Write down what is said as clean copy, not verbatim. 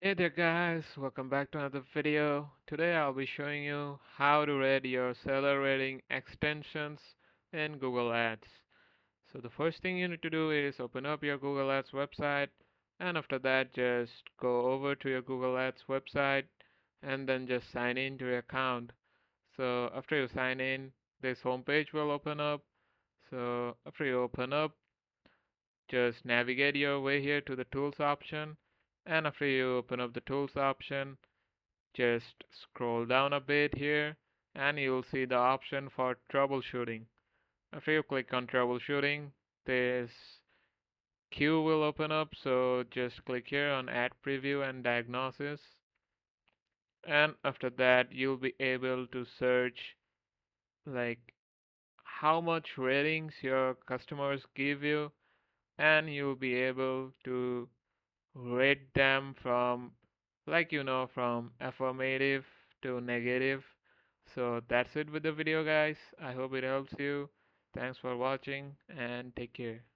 Hey there guys, welcome back to another video. Today I'll be showing you how to rate your seller rating extensions in Google Ads. So the first thing you need to do is open up your Google Ads website, and after that just go over to your Google Ads website and then just sign in to your account. So after you sign in, this homepage will open up. So after you open up, just navigate your way here to the tools option, and after you open up the tools option, just scroll down a bit here and you'll see the option for troubleshooting. After you click on troubleshooting, this queue will open up, so just click here on add preview and diagnosis, and after that you'll be able to search like how much ratings your customers give you, and you'll be able to rate them from from affirmative to negative. So that's it with the video guys. I hope it helps you. Thanks for watching and take care.